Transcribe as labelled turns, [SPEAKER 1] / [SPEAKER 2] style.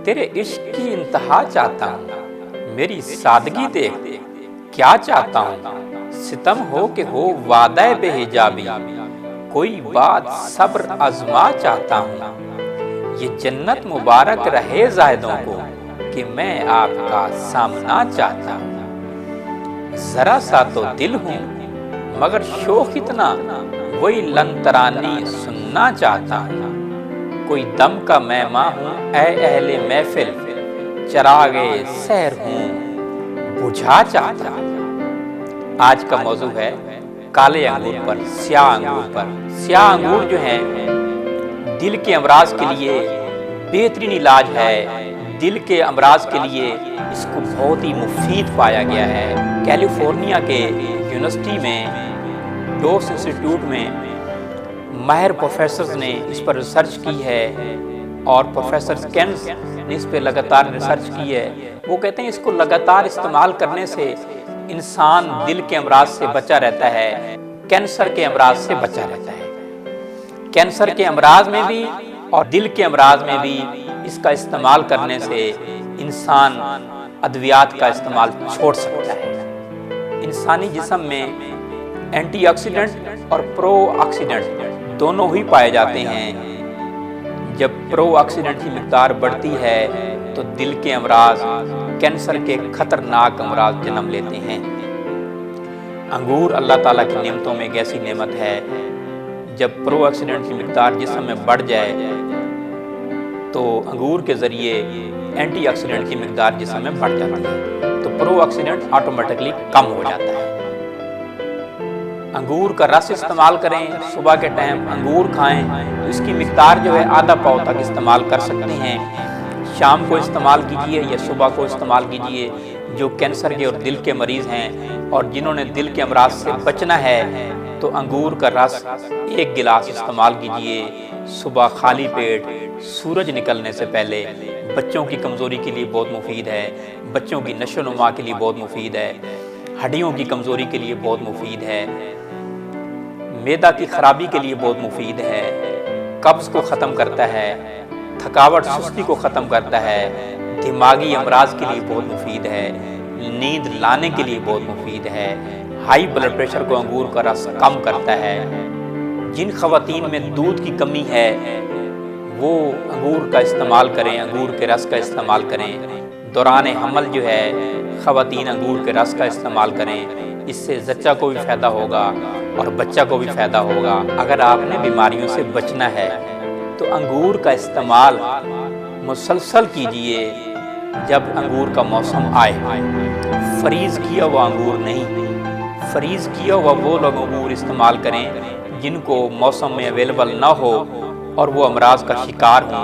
[SPEAKER 1] तेरे इश्क की इंतहा चाहता हूँ, मेरी सादगी देख क्या चाहता हूँ। सितम हो कि हो वादा बेहिजाबी, कोई बात सब्र आजमा चाहता हूँ। ये जन्नत मुबारक रहे जायदों को कि मैं आपका सामना चाहता हूँ। जरा सा तो दिल हूँ मगर शौक इतना, वही लंतरानी सुनना चाहता हूँ। कोई दम का मेहमान हूँ ऐ अहले महफिल, चरागे सहर हूँ बुझा चाहता हूँ। आज का मौजू है काले अंगूर पर, स्याह अंगूर पर। स्याह अंगूर जो है दिल के अमराज के लिए बेहतरीन इलाज है। दिल के अमराज के लिए इसको बहुत ही मुफीद पाया गया है। कैलिफोर्निया के यूनिवर्सिटी में डोस इंस्टीट्यूट में माहिर प्रोफेसर्स ने इस पर रिसर्च की है और प्रोफेसर केन्स ने इस पर लगातार रिसर्च की है। वो कहते हैं इसको लगातार इस्तेमाल करने से इंसान दिल के अमराज से बचा रहता है, कैंसर के अमराज से बचा रहता है। कैंसर के अमराज में भी और दिल के अमराज में भी इसका इस्तेमाल करने से इंसान अद्वियात का इस्तेमाल छोड़ सकता है। इंसानी जिस्म में एंटीऑक्सीडेंट और प्रोऑक्सीडेंट दोनों ही पाए जाते हैं। जब प्रोऑक्सीडेंट की मिकदार बढ़ती है तो दिल के अमराज, कैंसर के खतरनाक अमराज जन्म लेते हैं। अंगूर अल्लाह ताला की नेमतों में एक ऐसी नेमत है, जब प्रोऑक्सीडेंट की मिकदार जिस्म में बढ़ जाए तो अंगूर के ज़रिए एंटीऑक्सीडेंट की मिकदार जिस्म में बढ़ जाती है, तो प्रोऑक्सीडेंट ऑटोमेटिकली कम हो जाता है। अंगूर का रस इस्तेमाल करें, सुबह के टाइम अंगूर खाएं तो इसकी मिकदार जो है आधा पाव तक इस्तेमाल कर सकते हैं। शाम को इस्तेमाल कीजिए या सुबह को इस्तेमाल कीजिए। जो कैंसर के और दिल के मरीज़ हैं और जिन्होंने दिल के अमराज से बचना है तो अंगूर का रस 1 गिलास इस्तेमाल कीजिए सुबह खाली पेट, सूरज निकलने से पहले। बच्चों की कमज़ोरी के लिए बहुत मुफीद है, बच्चों की नशोनुमा के लिए बहुत मुफीद है, हड्डियों की कमज़ोरी के लिए बहुत मुफीद है, मैदा की खराबी के लिए बहुत मुफीद है, कब्ज़ को ख़त्म करता है, थकावट सुस्ती को ख़त्म करता है, दिमागी अमराज के लिए बहुत मुफीद है, नींद लाने के लिए बहुत मुफीद है, हाई ब्लड प्रेशर को अंगूर का रस कम करता है। जिन ख़वातीन में दूध की कमी है वो अंगूर का इस्तेमाल करें, अंगूर के रस का इस्तेमाल करें। दौरान हमल जो है ख़वातीन अंगूर के रस का इस्तेमाल करें, इससे ज़च्चा को भी फ़ायदा होगा और बच्चा को भी फ़ायदा होगा। अगर आपने बीमारियों से बचना है तो अंगूर का इस्तेमाल मुसलसल कीजिए जब अंगूर का मौसम आए। फ्रीज़ किया हुआ अंगूर नहीं, फ्रीज़ किया हुआ वो लोग अंगूर इस्तेमाल करें जिनको मौसम में अवेलेबल ना हो और वो अमराज का शिकार हों।